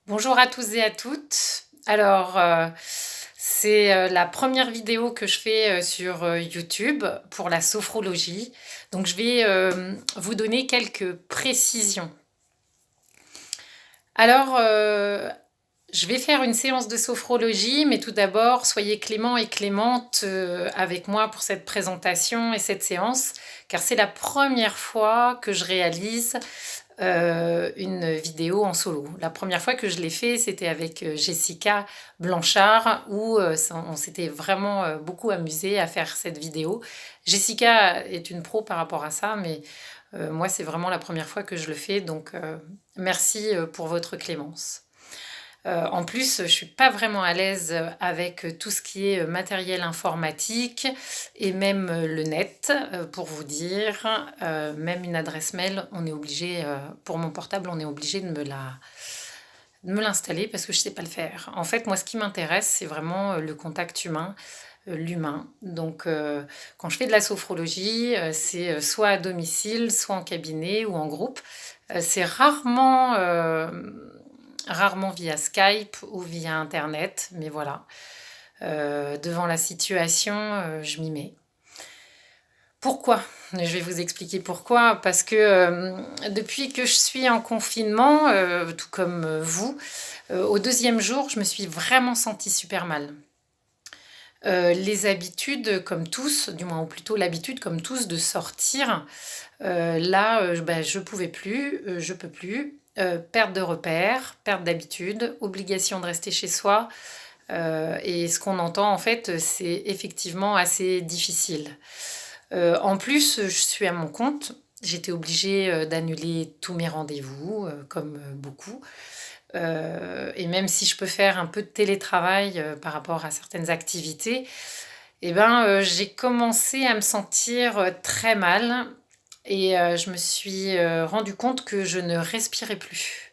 Bonjour à tous et à toutes. Alors, c'est la première vidéo que je fais sur YouTube pour la sophrologie. Donc, je vais vous donner quelques précisions. Alors, je vais faire une séance de sophrologie, mais tout d'abord, soyez clément et clémente avec moi pour cette présentation et cette séance, car c'est la première fois que je réalise une vidéo en solo. La première fois que je l'ai fait, c'était avec Jessica Blanchard, où on s'était vraiment beaucoup amusé à faire cette vidéo. Jessica est une pro par rapport à ça, mais moi, c'est vraiment la première fois que je le fais, donc merci pour votre clémence. En plus, je suis pas vraiment à l'aise avec tout ce qui est matériel informatique et même le net, pour vous dire. Même une adresse mail, on est obligé, pour mon portable, on est obligé de me l'installer parce que je sais pas le faire. En fait, moi, ce qui m'intéresse, c'est vraiment le contact humain, l'humain. Donc, quand je fais de la sophrologie, c'est soit à domicile, soit en cabinet ou en groupe. C'est rarement via Skype ou via Internet, mais voilà. Devant la situation, je m'y mets. Pourquoi? Je vais vous expliquer pourquoi. Parce que depuis que je suis en confinement, tout comme vous, au deuxième jour, je me suis vraiment sentie super mal. Les habitudes, comme tous, du moins ou plutôt l'habitude, comme tous, de sortir, là, je pouvais plus, je peux plus. Perte de repères, perte d'habitude, obligation de rester chez soi. Et ce qu'on entend, en fait, c'est effectivement assez difficile. En plus, je suis à mon compte. J'étais obligée d'annuler tous mes rendez-vous, comme beaucoup. Et même si je peux faire un peu de télétravail par rapport à certaines activités, eh ben, j'ai commencé à me sentir très mal et je me suis rendu compte que je ne respirais plus.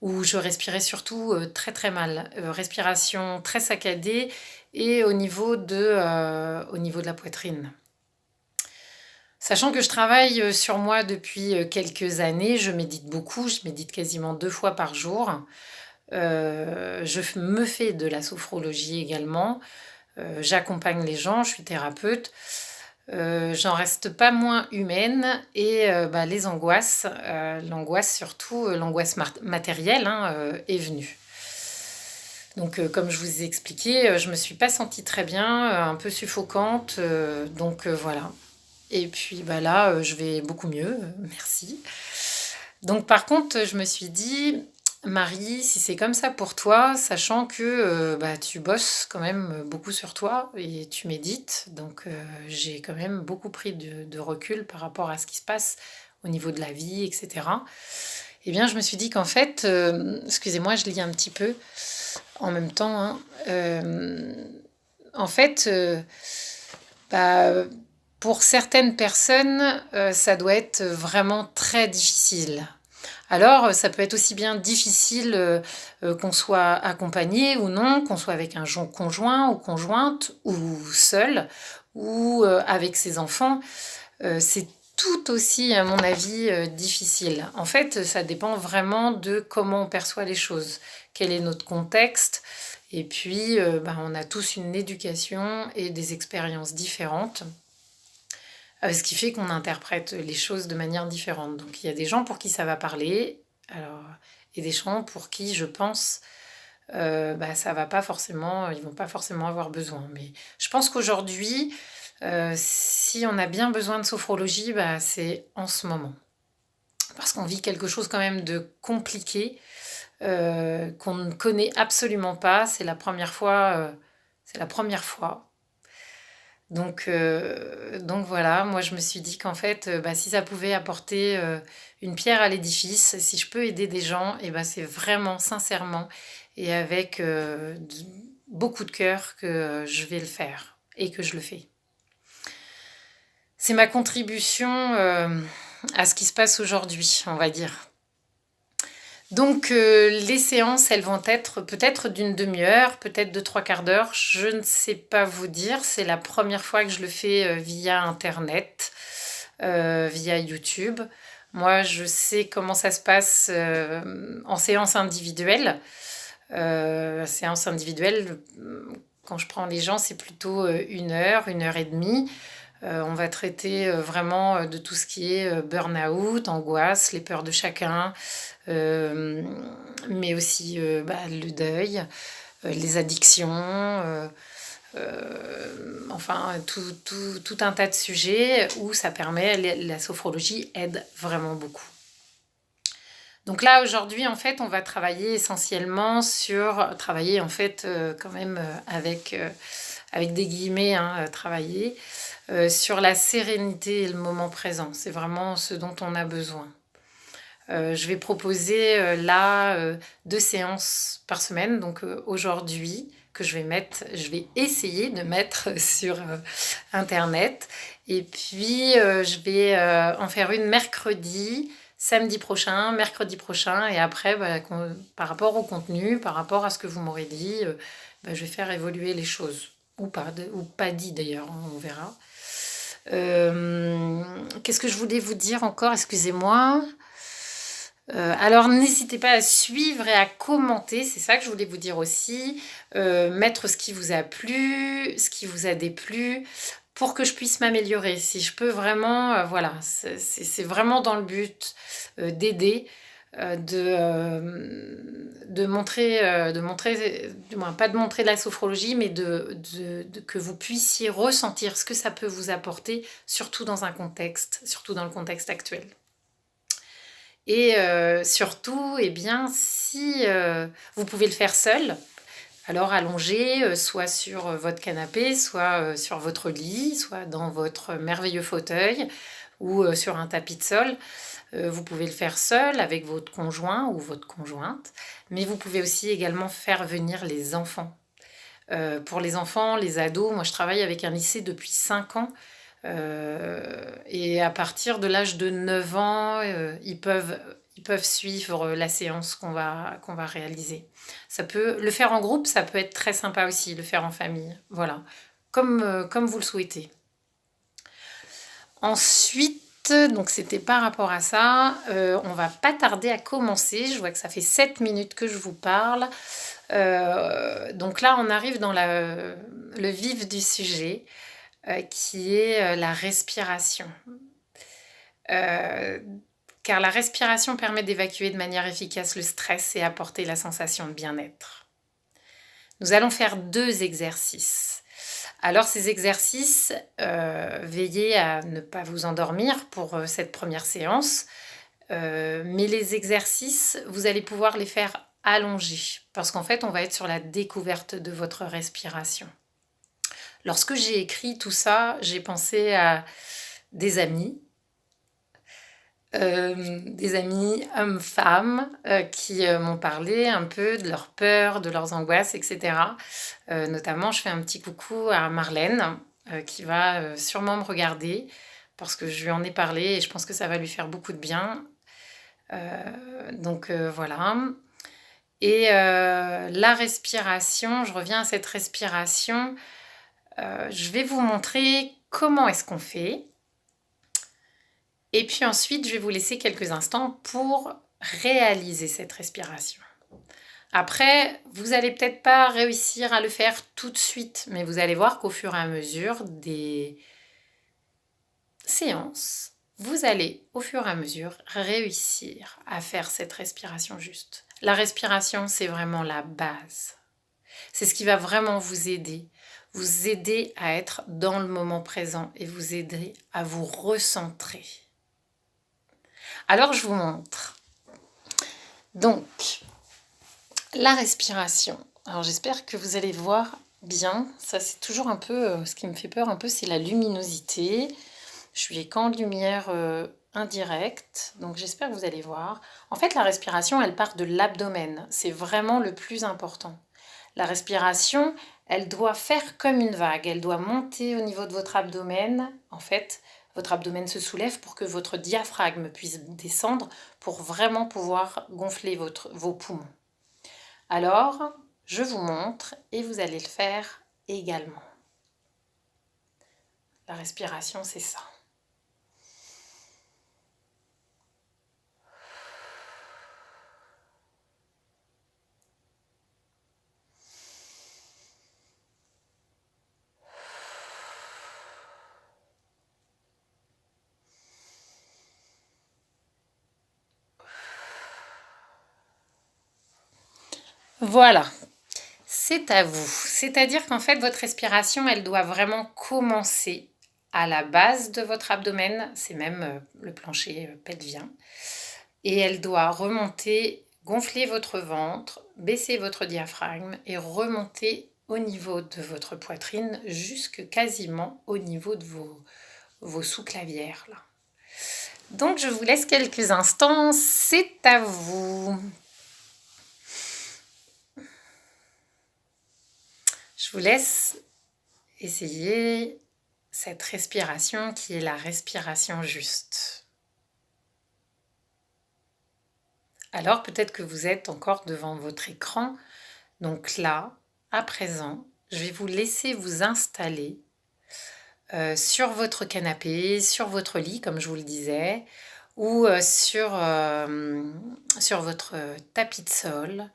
Ou je respirais surtout très très mal. Respiration très saccadée et au niveau de la poitrine. Sachant que je travaille sur moi depuis quelques années, je médite beaucoup, je médite quasiment 2 fois par jour. Je me fais de la sophrologie également. J'accompagne les gens, je suis thérapeute. J'en reste pas moins humaine et les angoisses, l'angoisse surtout, l'angoisse matérielle hein, est venue. Donc comme je vous ai expliqué, je me suis pas sentie très bien, un peu suffocante, donc voilà. Et puis là, je vais beaucoup mieux, merci. Donc par contre, je me suis dit, Marie, si c'est comme ça pour toi, sachant que tu bosses quand même beaucoup sur toi et tu médites, donc j'ai quand même beaucoup pris de recul par rapport à ce qui se passe au niveau de la vie, etc. Eh bien, je me suis dit qu'en fait, excusez-moi, je lis un petit peu en même temps, hein, en fait, bah, pour certaines personnes, ça doit être vraiment très difficile. Alors, ça peut être aussi bien difficile qu'on soit accompagné ou non, qu'on soit avec un conjoint ou conjointe, ou seul, ou avec ses enfants. C'est tout aussi, à mon avis, difficile. En fait, ça dépend vraiment de comment on perçoit les choses, quel est notre contexte. Et puis, on a tous une éducation et des expériences différentes. Ce qui fait qu'on interprète les choses de manière différente. Donc il y a des gens pour qui ça va parler, alors, et des gens pour qui je pense ça va pas forcément, ils vont pas forcément avoir besoin. Mais je pense qu'aujourd'hui, si on a bien besoin de sophrologie, c'est en ce moment. Parce qu'on vit quelque chose quand même de compliqué, qu'on ne connaît absolument pas. C'est la première fois. C'est la première fois. Donc voilà, moi je me suis dit qu'en fait, si ça pouvait apporter une pierre à l'édifice, si je peux aider des gens, et c'est vraiment sincèrement et avec beaucoup de cœur que je vais le faire et que je le fais. C'est ma contribution à ce qui se passe aujourd'hui, on va dire. Donc les séances, elles vont être peut-être d'une demi-heure, peut-être de 3/4 d'heure, je ne sais pas vous dire. C'est la première fois que je le fais via Internet, via YouTube. Moi, je sais comment ça se passe en séance individuelle. Séance individuelle, quand je prends les gens, c'est plutôt 1 heure et demie. On va traiter vraiment de tout ce qui est burn-out, angoisse, les peurs de chacun, euh, mais aussi le deuil, les addictions, enfin tout un tas de sujets où ça permet, la sophrologie aide vraiment beaucoup. Donc là, aujourd'hui, en fait, on va travailler essentiellement travailler en fait quand même avec des guillemets, hein, travailler sur la sérénité et le moment présent. C'est vraiment ce dont on a besoin. Je vais proposer là 2 séances par semaine, donc aujourd'hui que je vais essayer de mettre sur internet, et puis je vais en faire une mercredi, samedi prochain, mercredi prochain, et après par rapport au contenu, par rapport à ce que vous m'aurez dit, je vais faire évoluer les choses, ou pas dit d'ailleurs, hein, on verra. Qu'est-ce que je voulais vous dire encore? Excusez-moi. Alors n'hésitez pas à suivre et à commenter, c'est ça que je voulais vous dire aussi. Mettre ce qui vous a plu, ce qui vous a déplu, pour que je puisse m'améliorer. Si je peux vraiment, voilà, c'est vraiment dans le but d'aider, de montrer, du moins pas de montrer de la sophrologie, mais que vous puissiez ressentir ce que ça peut vous apporter, surtout dans le contexte actuel. Et surtout, eh bien, si vous pouvez le faire seul, alors allongé, soit sur votre canapé, soit sur votre lit, soit dans votre merveilleux fauteuil ou sur un tapis de sol. Vous pouvez le faire seul avec votre conjoint ou votre conjointe, mais vous pouvez aussi également faire venir les enfants. Pour les enfants, les ados, moi je travaille avec un lycée depuis 5 ans. Et à partir de l'âge de 9 ans, ils peuvent suivre la séance qu'on va réaliser. Le faire en groupe, ça peut être très sympa aussi, le faire en famille. Voilà, comme vous le souhaitez. Ensuite, donc c'était par rapport à ça, on va pas tarder à commencer. Je vois que ça fait 7 minutes que je vous parle. Donc là, on arrive dans le vif du sujet, qui est la respiration. Car la respiration permet d'évacuer de manière efficace le stress et apporter la sensation de bien-être. Nous allons faire 2 exercices. Alors ces exercices, veillez à ne pas vous endormir pour cette première séance, mais les exercices, vous allez pouvoir les faire allongés, parce qu'en fait, on va être sur la découverte de votre respiration. Lorsque j'ai écrit tout ça, j'ai pensé à des amis hommes-femmes, qui m'ont parlé un peu de leurs peurs, de leurs angoisses, etc. Notamment, je fais un petit coucou à Marlène, qui va sûrement me regarder, parce que je lui en ai parlé et je pense que ça va lui faire beaucoup de bien. Donc voilà. Et la respiration, je reviens à cette respiration. Je vais vous montrer comment est-ce qu'on fait. Et puis ensuite, je vais vous laisser quelques instants pour réaliser cette respiration. Après, vous n'allez peut-être pas réussir à le faire tout de suite, mais vous allez voir qu'au fur et à mesure des séances, vous allez au fur et à mesure réussir à faire cette respiration juste. La respiration, c'est vraiment la base. C'est ce qui va vraiment vous aider à être dans le moment présent et vous aider à vous recentrer. Alors, je vous montre. Donc, la respiration. Alors, j'espère que vous allez voir bien. Ça, c'est toujours un peu... ce qui me fait peur un peu, c'est la luminosité. Je suis qu'en lumière indirecte. Donc, j'espère que vous allez voir. En fait, la respiration, elle part de l'abdomen. C'est vraiment le plus important. La respiration, elle doit faire comme une vague. Elle doit monter au niveau de votre abdomen. En fait, votre abdomen se soulève pour que votre diaphragme puisse descendre pour vraiment pouvoir gonfler vos poumons. Alors, je vous montre et vous allez le faire également. La respiration, c'est ça. Voilà, c'est à vous. C'est-à-dire qu'en fait, votre respiration, elle doit vraiment commencer à la base de votre abdomen, c'est même le plancher pelvien, et elle doit remonter, gonfler votre ventre, baisser votre diaphragme et remonter au niveau de votre poitrine jusque quasiment au niveau de vos sous-clavières là. Donc je vous laisse quelques instants, c'est à vous. Je vous laisse essayer cette respiration qui est la respiration juste. Alors peut-être que vous êtes encore devant votre écran, donc là, à présent, je vais vous laisser vous installer sur votre canapé, sur votre lit, comme je vous le disais, ou sur votre tapis de sol.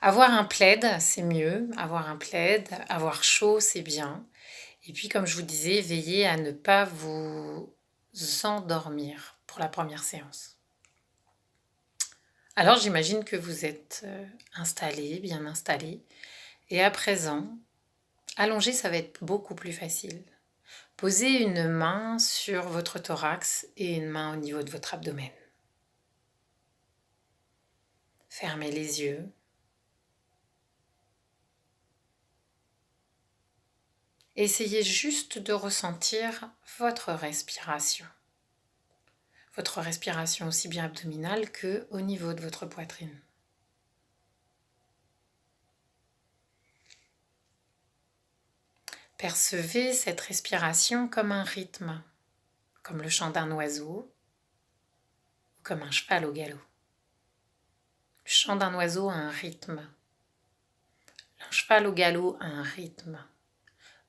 Avoir un plaid, c'est mieux. Avoir un plaid, avoir chaud, c'est bien. Et puis, comme je vous disais, veillez à ne pas vous endormir pour la première séance. Alors, j'imagine que vous êtes installé, bien installé. Et à présent, allonger, ça va être beaucoup plus facile. Posez une main sur votre thorax et une main au niveau de votre abdomen. Fermez les yeux. Essayez juste de ressentir votre respiration. Votre respiration aussi bien abdominale que au niveau de votre poitrine. Percevez cette respiration comme un rythme, comme le chant d'un oiseau ou comme un cheval au galop. Le chant d'un oiseau a un rythme. Un cheval au galop a un rythme.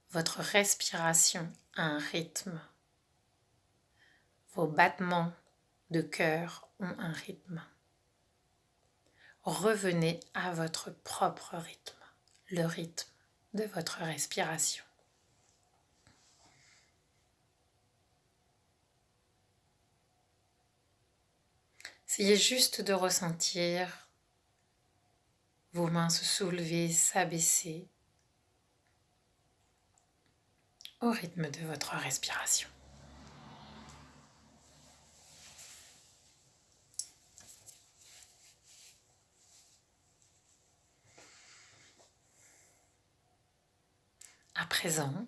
Votre respiration a un rythme. Vos battements de cœur ont un rythme. Revenez à votre propre rythme, le rythme de votre respiration. Essayez juste de ressentir vos mains se soulever, s'abaisser au rythme de votre respiration. À présent,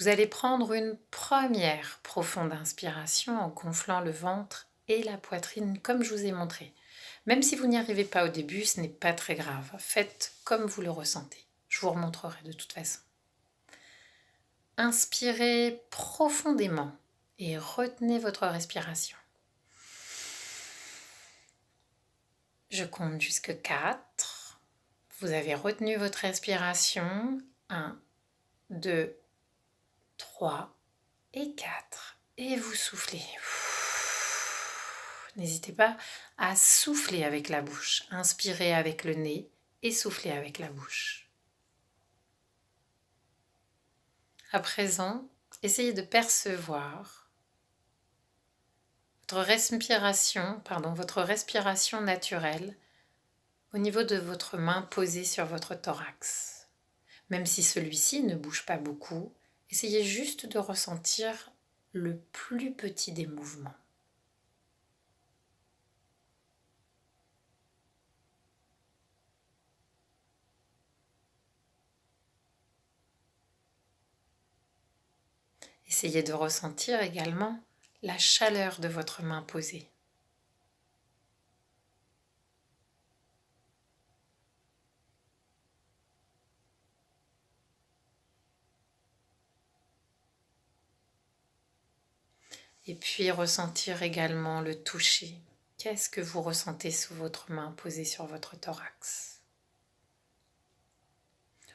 vous allez prendre une première profonde inspiration en gonflant le ventre et la poitrine comme je vous ai montré. Même si vous n'y arrivez pas au début, ce n'est pas très grave. Faites comme vous le ressentez. Je vous remontrerai de toute façon. Inspirez profondément et retenez votre respiration. Je compte jusqu'à 4. Vous avez retenu votre respiration. 1, 2, 3 et 4. Et vous soufflez. N'hésitez pas à souffler avec la bouche. Inspirez avec le nez et soufflez avec la bouche. À présent, essayez de percevoir votre respiration naturelle au niveau de votre main posée sur votre thorax. Même si celui-ci ne bouge pas beaucoup, essayez juste de ressentir le plus petit des mouvements. Essayez de ressentir également la chaleur de votre main posée. Et puis ressentir également le toucher. Qu'est-ce que vous ressentez sous votre main posée sur votre thorax?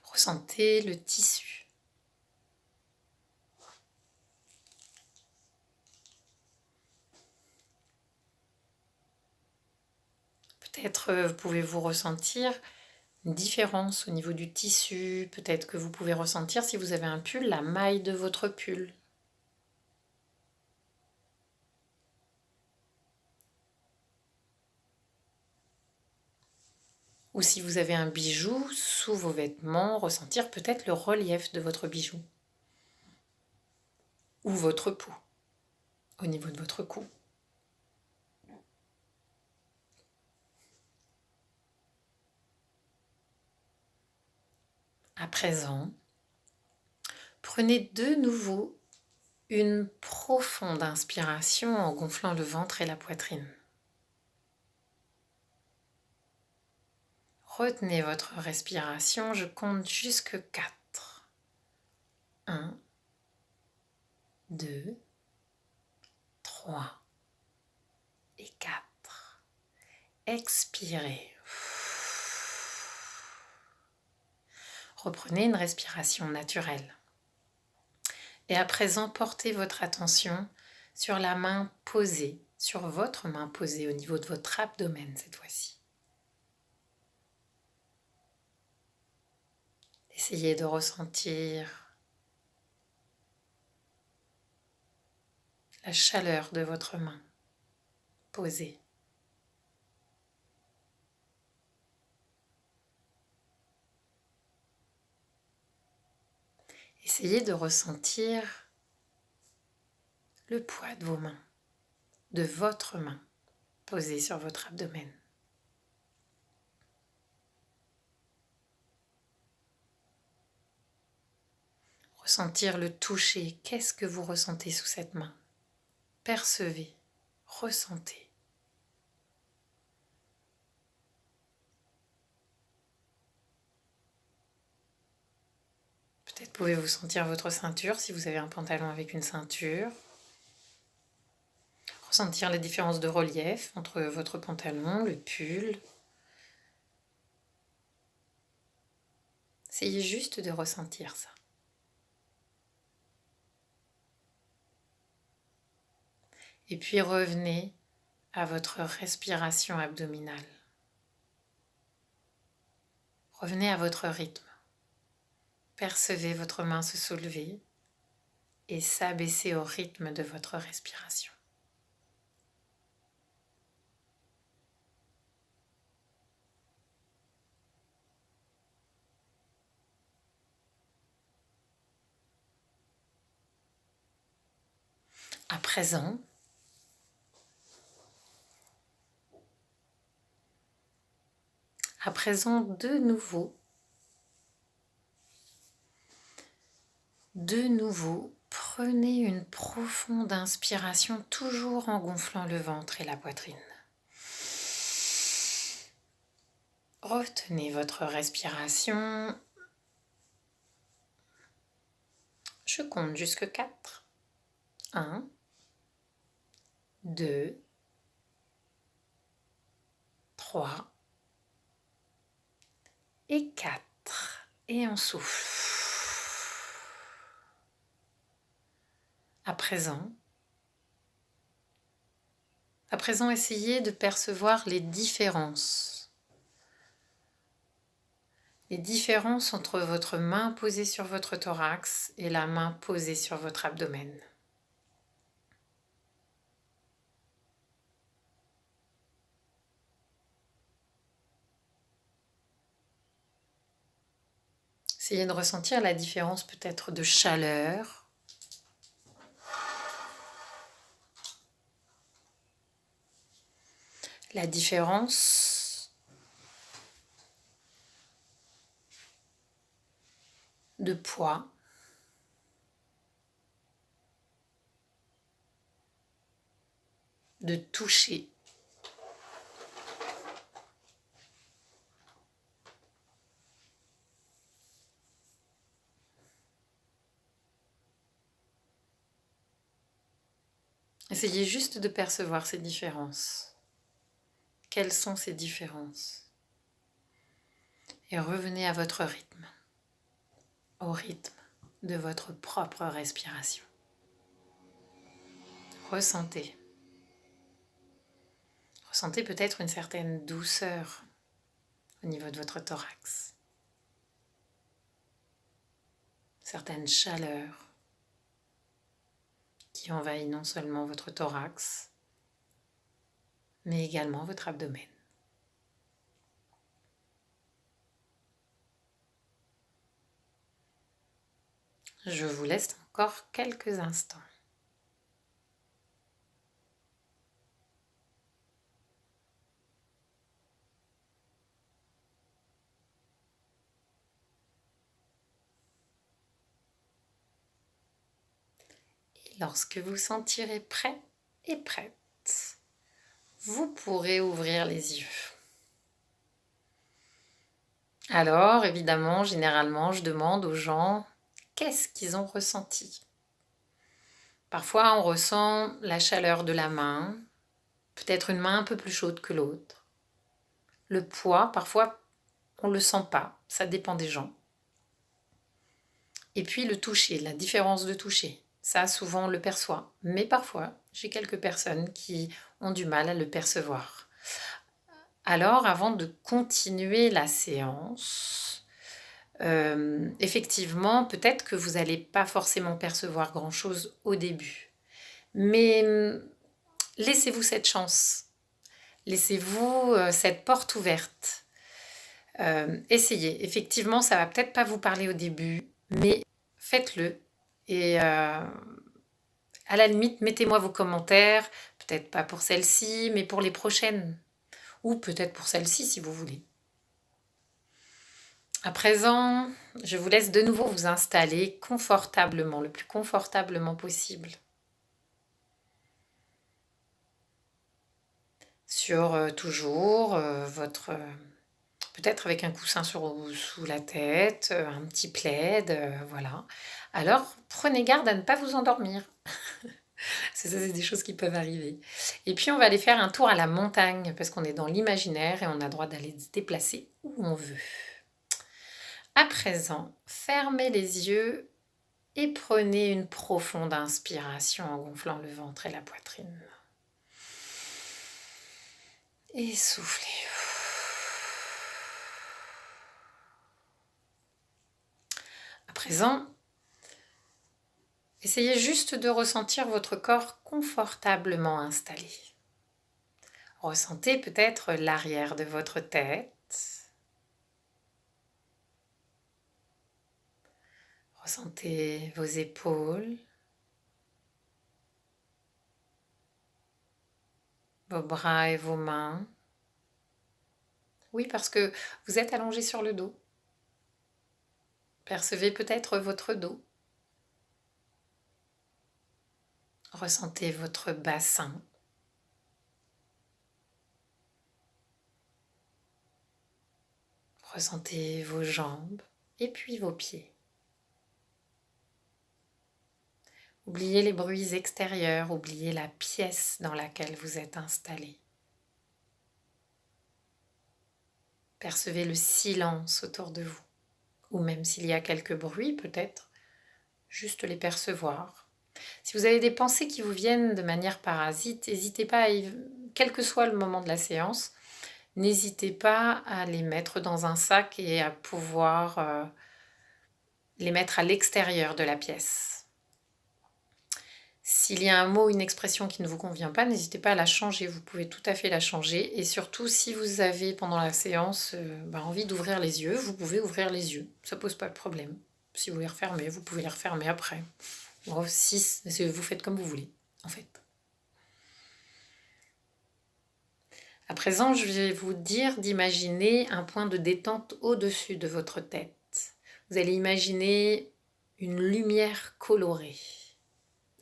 Ressentez le tissu. Peut-être pouvez-vous ressentir une différence au niveau du tissu. Peut-être que vous pouvez ressentir, si vous avez un pull, la maille de votre pull. Ou si vous avez un bijou sous vos vêtements, ressentir peut-être le relief de votre bijou. Ou votre peau, au niveau de votre cou. À présent, prenez de nouveau une profonde inspiration en gonflant le ventre et la poitrine. Retenez votre respiration, je compte jusque 4. 1, 2, 3 et 4. Expirez. Reprenez une respiration naturelle. Et à présent, portez votre attention sur la main posée, sur votre main posée au niveau de votre abdomen cette fois-ci. Essayez de ressentir la chaleur de votre main posée. Essayez de ressentir le poids de vos mains, de votre main posée sur votre abdomen. Ressentir le toucher. Qu'est-ce que vous ressentez sous cette main? Percevez, ressentez. Peut-être pouvez-vous sentir votre ceinture si vous avez un pantalon avec une ceinture. Ressentir les différences de relief entre votre pantalon, le pull. Essayez juste de ressentir ça. Et puis revenez à votre respiration abdominale. Revenez à votre rythme. Percevez votre main se soulever et s'abaisser au rythme de votre respiration. À présent, de nouveau, prenez une profonde inspiration, toujours en gonflant le ventre et la poitrine. Retenez votre respiration. Je compte jusque 4. 1, 2, 3 et 4. Et on souffle. À présent, essayez de percevoir les différences. Les différences entre votre main posée sur votre thorax et la main posée sur votre abdomen. Essayez de ressentir la différence peut-être de chaleur. La différence de poids. De toucher. Essayez juste de percevoir ces différences. Quelles sont ces différences? Et revenez à votre rythme, au rythme de votre propre respiration. Ressentez. Ressentez peut-être une certaine douceur au niveau de votre thorax. Certaine chaleur qui envahit non seulement votre thorax, mais également votre abdomen. Je vous laisse encore quelques instants. Et lorsque vous sentirez prêt et prête, vous pourrez ouvrir les yeux. Alors, évidemment, généralement, je demande aux gens qu'est-ce qu'ils ont ressenti. Parfois, on ressent la chaleur de la main, peut-être une main un peu plus chaude que l'autre. Le poids, parfois, on ne le sent pas, ça dépend des gens. Et puis le toucher, la différence de toucher, ça souvent on le perçoit. Mais parfois, j'ai quelques personnes qui ont du mal à le percevoir. Alors, avant de continuer la séance, effectivement, peut-être que vous n'allez pas forcément percevoir grand-chose au début. Mais laissez-vous cette chance. Laissez-vous cette porte ouverte. Essayez. Effectivement, ça va peut-être pas vous parler au début, mais faites-le. Et à la limite, mettez-moi vos commentaires. Peut-être pas pour celle-ci, mais pour les prochaines. Ou peut-être pour celle-ci si vous voulez. À présent, je vous laisse de nouveau vous installer confortablement, le plus confortablement possible. Sur toujours votre... peut-être avec un coussin sous la tête, un petit plaid, voilà. Alors, prenez garde à ne pas vous endormir. C'est des choses qui peuvent arriver. Et puis, on va aller faire un tour à la montagne, parce qu'on est dans l'imaginaire et on a le droit d'aller se déplacer où on veut. À présent, fermez les yeux et prenez une profonde inspiration en gonflant le ventre et la poitrine. Et soufflez. À présent, essayez juste de ressentir votre corps confortablement installé. Ressentez peut-être l'arrière de votre tête. Ressentez vos épaules, vos bras et vos mains. Oui, parce que vous êtes allongé sur le dos. Percevez peut-être votre dos. Ressentez votre bassin. Ressentez vos jambes et puis vos pieds. Oubliez les bruits extérieurs, oubliez la pièce dans laquelle vous êtes installé. Percevez le silence autour de vous, ou même s'il y a quelques bruits peut-être, juste les percevoir. Si vous avez des pensées qui vous viennent de manière parasite, n'hésitez pas, quel que soit le moment de la séance, n'hésitez pas à les mettre dans un sac et à pouvoir les mettre à l'extérieur de la pièce. S'il y a un mot, une expression qui ne vous convient pas, n'hésitez pas à la changer. Vous pouvez tout à fait la changer. Et surtout, si vous avez pendant la séance envie d'ouvrir les yeux, vous pouvez ouvrir les yeux. Ça ne pose pas de problème. Si vous les refermez, vous pouvez les refermer après. Bon, vous faites comme vous voulez, en fait. À présent, je vais vous dire d'imaginer un point de détente au-dessus de votre tête. Vous allez imaginer une lumière colorée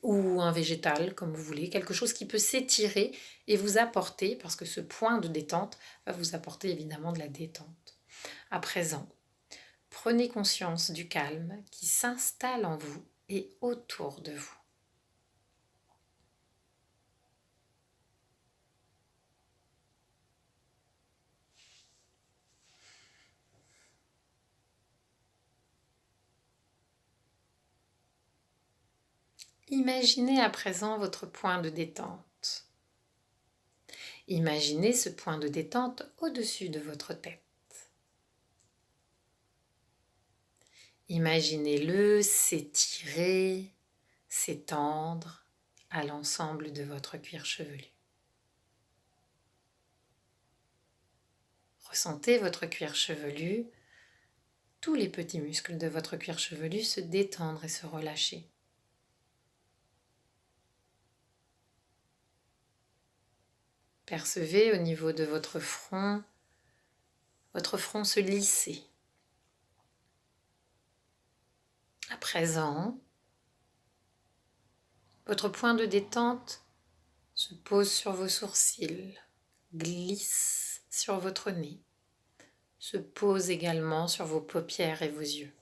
ou un végétal, comme vous voulez, quelque chose qui peut s'étirer et vous apporter, parce que ce point de détente va vous apporter évidemment de la détente. À présent, prenez conscience du calme qui s'installe en vous et autour de vous. Imaginez à présent votre point de détente. Imaginez ce point de détente au-dessus de votre tête. Imaginez-le s'étirer, s'étendre à l'ensemble de votre cuir chevelu. Ressentez votre cuir chevelu tous les petits muscles de votre cuir chevelu se détendre et se relâcher. Percevez au niveau de votre front se lisser. À présent, votre point de détente se pose sur vos sourcils, glisse sur votre nez, se pose également sur vos paupières et vos yeux.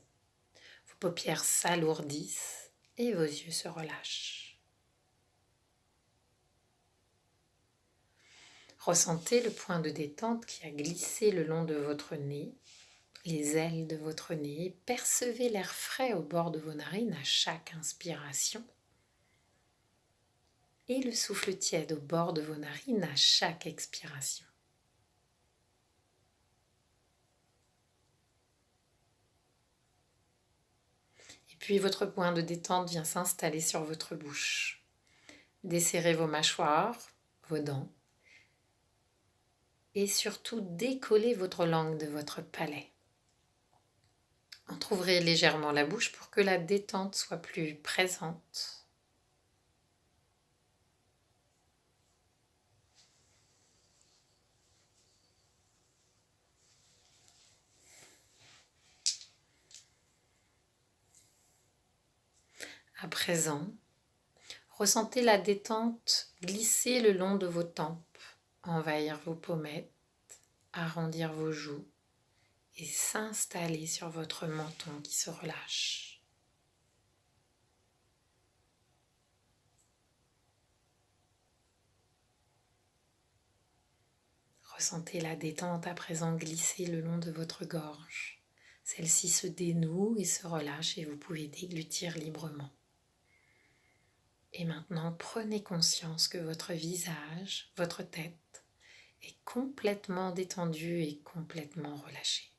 Vos paupières s'alourdissent et vos yeux se relâchent. Ressentez le point de détente qui a glissé le long de votre nez, les ailes de votre nez. Percevez l'air frais au bord de vos narines à chaque inspiration et le souffle tiède au bord de vos narines à chaque expiration. Et puis votre point de détente vient s'installer sur votre bouche. Desserrez vos mâchoires, vos dents et surtout décollez votre langue de votre palais. Entr'ouvrez légèrement la bouche pour que la détente soit plus présente. À présent, ressentez la détente glisser le long de vos tempes, envahir vos pommettes, arrondir vos joues et s'installer sur votre menton qui se relâche. Ressentez la détente à présent glisser le long de votre gorge. Celle-ci se dénoue et se relâche et vous pouvez déglutir librement. Et maintenant, prenez conscience que votre visage, votre tête, est complètement détendu et complètement relâché.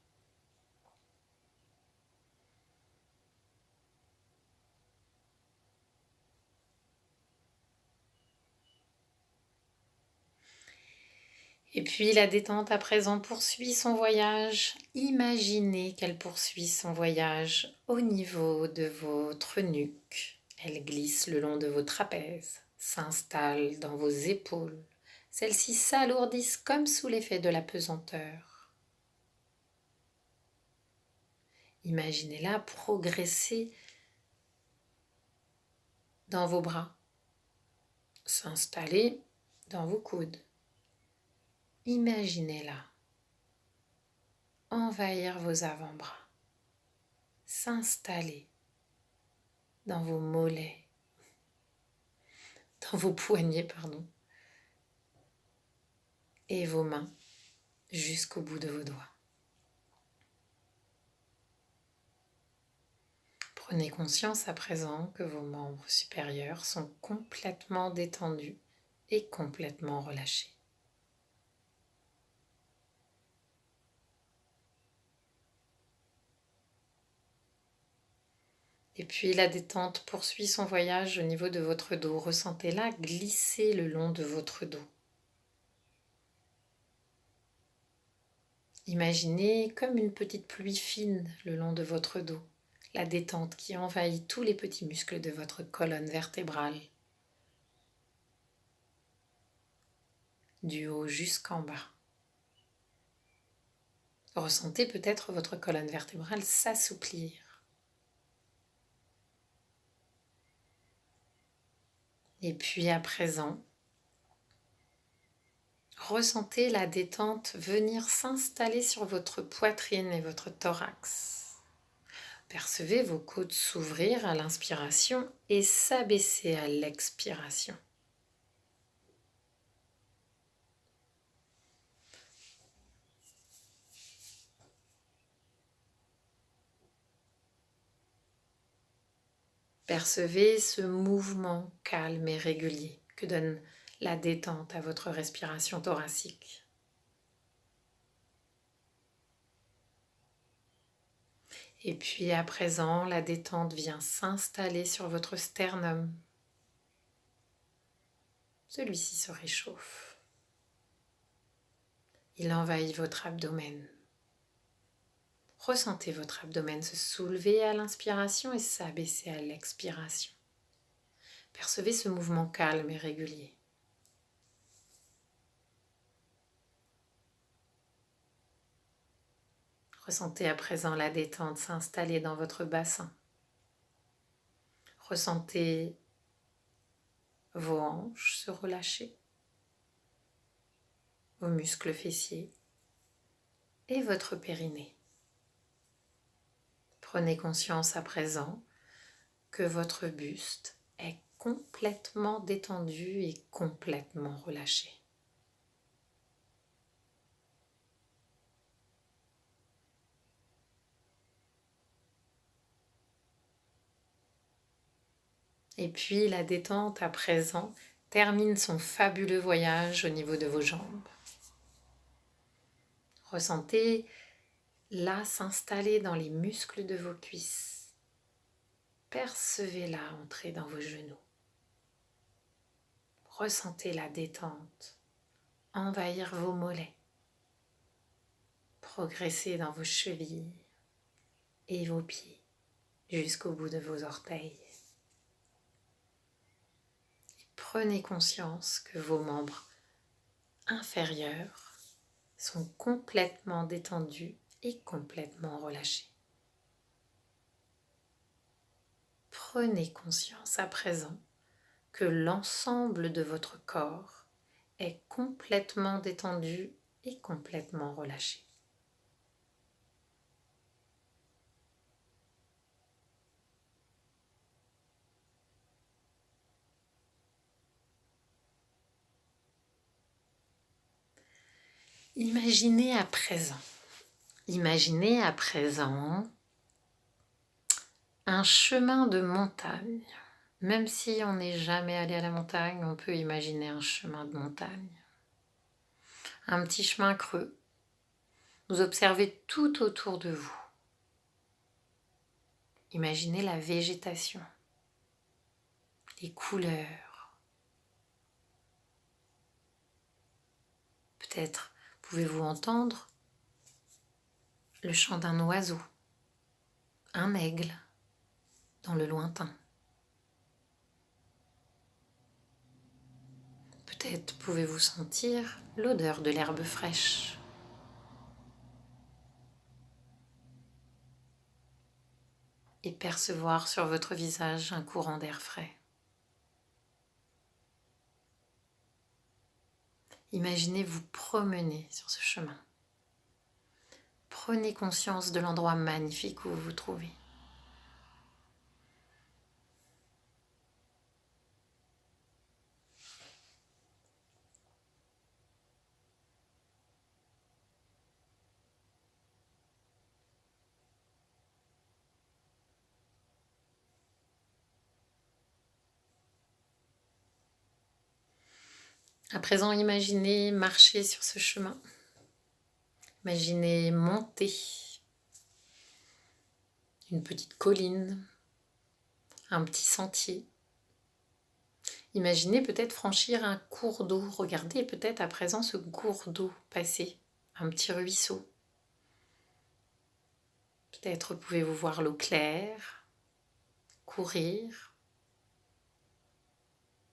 Et puis la détente à présent poursuit son voyage. Imaginez qu'elle poursuit son voyage au niveau de votre nuque. Elle glisse le long de vos trapèzes, s'installe dans vos épaules. Celles-ci s'alourdissent comme sous l'effet de la pesanteur. Imaginez-la progresser dans vos bras, s'installer dans vos coudes. Imaginez-la envahir vos avant-bras, s'installer dans vos mollets, dans vos poignets, et vos mains jusqu'au bout de vos doigts. Prenez conscience à présent que vos membres supérieurs sont complètement détendus et complètement relâchés. Et puis la détente poursuit son voyage au niveau de votre dos. Ressentez-la glisser le long de votre dos. Imaginez comme une petite pluie fine le long de votre dos, la détente qui envahit tous les petits muscles de votre colonne vertébrale, du haut jusqu'en bas. Ressentez peut-être votre colonne vertébrale s'assouplir. Et puis à présent, ressentez la détente venir s'installer sur votre poitrine et votre thorax. Percevez vos côtes s'ouvrir à l'inspiration et s'abaisser à l'expiration. Percevez ce mouvement calme et régulier que donne la détente à votre respiration thoracique. Et puis à présent, la détente vient s'installer sur votre sternum. Celui-ci se réchauffe. Il envahit votre abdomen. Ressentez votre abdomen se soulever à l'inspiration et s'abaisser à l'expiration. Percevez ce mouvement calme et régulier. Ressentez à présent la détente s'installer dans votre bassin. Ressentez vos hanches se relâcher, vos muscles fessiers et votre périnée. Prenez conscience à présent que votre buste est complètement détendu et complètement relâché. Et puis la détente à présent termine son fabuleux voyage au niveau de vos jambes. Ressentez là s'installer dans les muscles de vos cuisses. Percevez-la entrer dans vos genoux. Ressentez la détente envahir vos mollets. Progressez dans vos chevilles et vos pieds jusqu'au bout de vos orteils. Prenez conscience que vos membres inférieurs sont complètement détendus et complètement relâchés. Prenez conscience à présent que l'ensemble de votre corps est complètement détendu et complètement relâché. Imaginez à présent un chemin de montagne. Même si on n'est jamais allé à la montagne, on peut imaginer un chemin de montagne. Un petit chemin creux. Vous observez tout autour de vous. Imaginez la végétation, les couleurs. Peut-être pouvez-vous entendre le chant d'un oiseau, un aigle dans le lointain. Peut-être pouvez-vous sentir l'odeur de l'herbe fraîche. Et percevoir sur votre visage un courant d'air frais. Imaginez vous promener sur ce chemin. Prenez conscience de l'endroit magnifique où vous vous trouvez. À présent, imaginez marcher sur ce chemin. Imaginez monter une petite colline, un petit sentier. Imaginez peut-être franchir un cours d'eau. Regardez peut-être à présent ce cours d'eau passer, un petit ruisseau. Peut-être pouvez-vous voir l'eau claire, courir.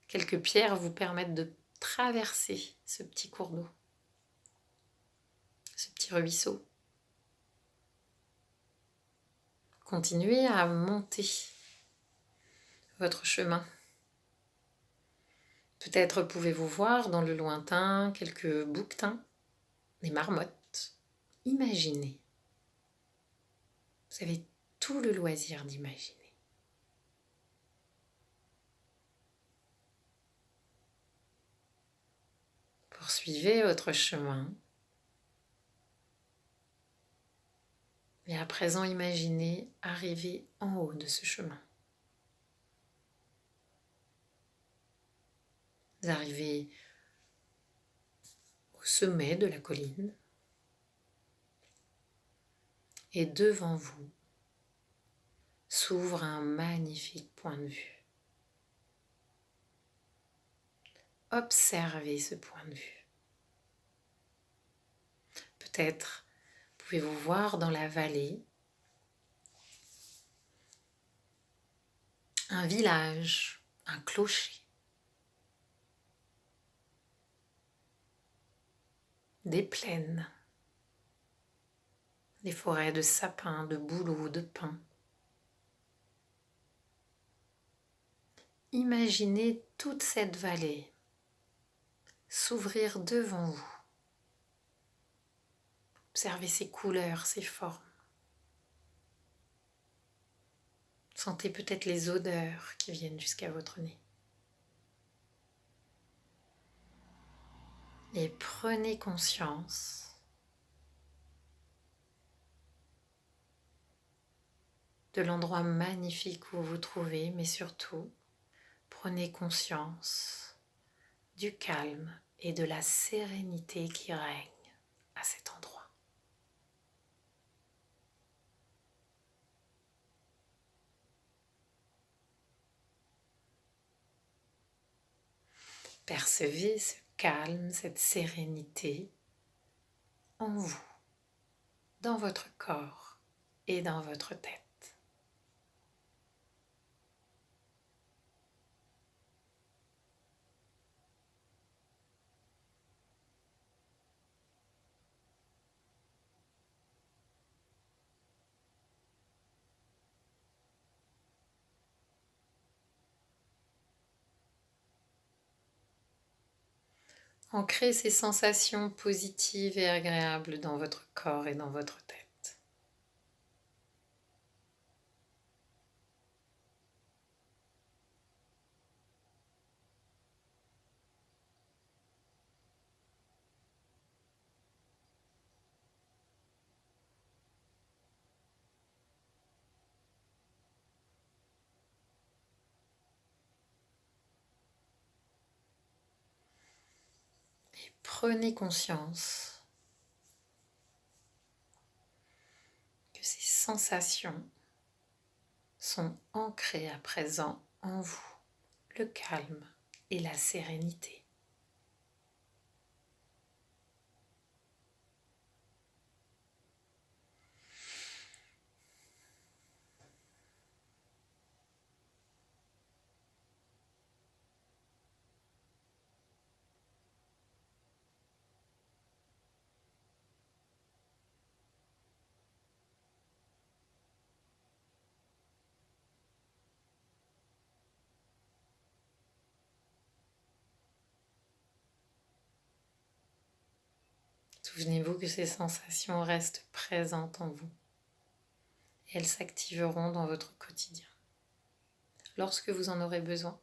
Quelques pierres vous permettent de traverser ce petit cours d'eau, ce petit ruisseau. Continuez à monter votre chemin. Peut-être pouvez-vous voir dans le lointain quelques bouquetins, des marmottes. Imaginez. Vous avez tout le loisir d'imaginer. Poursuivez votre chemin. Et à présent, imaginez arriver en haut de ce chemin. Vous arrivez au sommet de la colline. Et devant vous s'ouvre un magnifique point de vue. Observez ce point de vue. Peut-être pouvez vous voir dans la vallée un village, un clocher, des plaines, des forêts de sapins, de bouleaux, de pins. Imaginez toute cette vallée s'ouvrir devant vous. Observez ses couleurs, ses formes. Sentez peut-être les odeurs qui viennent jusqu'à votre nez. Et prenez conscience de l'endroit magnifique où vous vous trouvez, mais surtout, prenez conscience du calme et de la sérénité qui règne à cet endroit. Percevez ce calme, cette sérénité en vous, dans votre corps et dans votre tête. Ancrez ces sensations positives et agréables dans votre corps et dans votre tête. Et prenez conscience que ces sensations sont ancrées à présent en vous, le calme et la sérénité. Souvenez-vous que ces sensations restent présentes en vous et elles s'activeront dans votre quotidien lorsque vous en aurez besoin.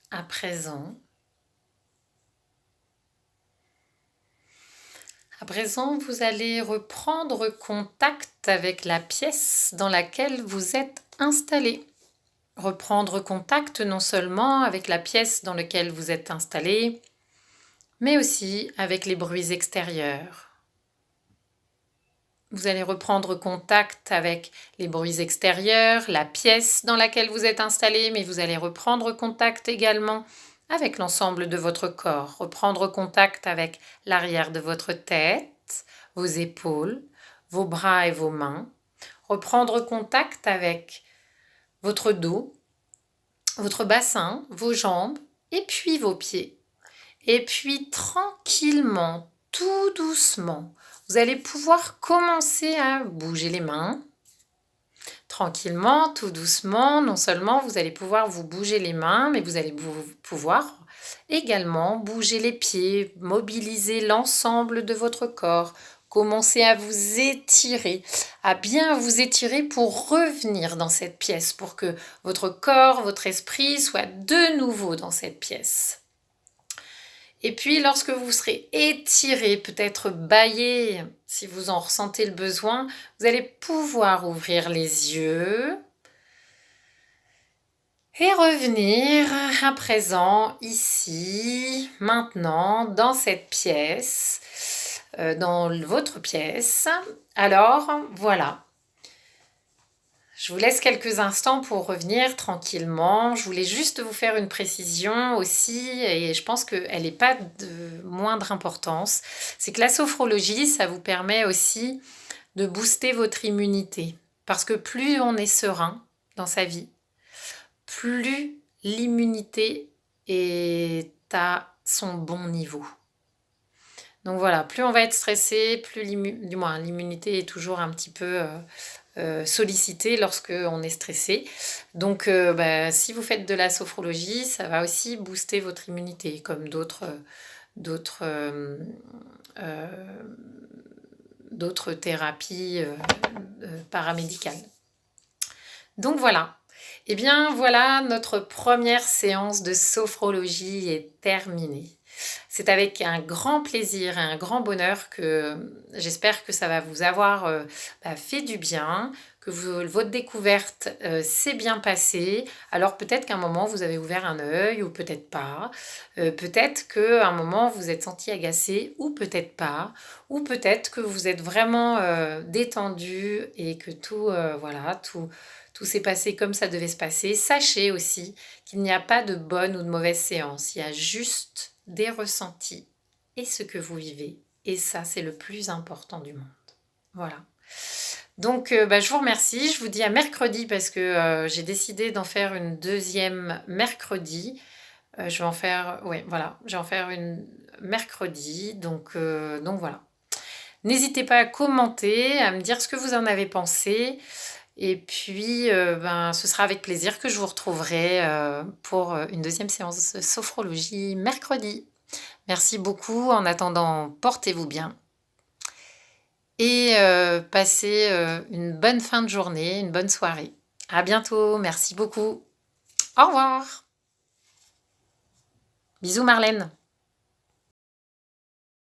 À présent, vous allez reprendre contact avec la pièce dans laquelle vous êtes installé. Reprendre contact non seulement avec la pièce dans laquelle vous êtes installé, mais aussi avec les bruits extérieurs. Vous allez reprendre contact avec les bruits extérieurs, la pièce dans laquelle vous êtes installé, mais vous allez reprendre contact également avec l'ensemble de votre corps. Reprendre contact avec l'arrière de votre tête, vos épaules, vos bras et vos mains. Reprendre contact avec votre dos, votre bassin, vos jambes et puis vos pieds. Et puis tranquillement, tout doucement, vous allez pouvoir commencer à bouger les mains. Tranquillement, tout doucement, non seulement vous allez pouvoir vous bouger les mains, mais vous allez pouvoir également bouger les pieds, mobiliser l'ensemble de votre corps Commencez à vous étirer, à bien vous étirer pour revenir dans cette pièce, pour que votre corps, votre esprit soient de nouveau dans cette pièce. Et puis, lorsque vous serez étiré, peut-être bâillé, si vous en ressentez le besoin, vous allez pouvoir ouvrir les yeux et revenir à présent, ici, maintenant, dans cette pièce, dans votre pièce. Alors, voilà. Je vous laisse quelques instants pour revenir tranquillement. Je voulais juste vous faire une précision aussi, et je pense qu'elle n'est pas de moindre importance. C'est que la sophrologie, ça vous permet aussi de booster votre immunité. Parce que plus on est serein dans sa vie, plus l'immunité est à son bon niveau. Donc voilà, plus on va être stressé, plus l'immunité est toujours un petit peu sollicitée lorsque on est stressé. Donc si vous faites de la sophrologie, ça va aussi booster votre immunité, comme d'autres thérapies paramédicales. Donc voilà. Eh bien voilà, notre première séance de sophrologie est terminée. C'est avec un grand plaisir et un grand bonheur que j'espère que ça va vous avoir fait du bien, que votre découverte s'est bien passée. Alors peut-être qu'à un moment vous avez ouvert un œil ou peut-être pas. Peut-être qu'à un moment vous êtes senti agacé ou peut-être pas. Ou peut-être que vous êtes vraiment détendu et que tout s'est passé comme ça devait se passer. Sachez aussi qu'il n'y a pas de bonne ou de mauvaise séance. Il y a juste des ressentis et ce que vous vivez. Et ça, c'est le plus important du monde. Voilà. Donc, je vous remercie. Je vous dis à mercredi parce que j'ai décidé d'en faire une deuxième mercredi. Je vais en faire, je vais en faire une mercredi. Donc voilà. N'hésitez pas à commenter, à me dire ce que vous en avez pensé. Et puis, ce sera avec plaisir que je vous retrouverai pour une deuxième séance de sophrologie mercredi. Merci beaucoup. En attendant, portez-vous bien. Et passez une bonne fin de journée, une bonne soirée. À bientôt. Merci beaucoup. Au revoir. Bisous Marlène.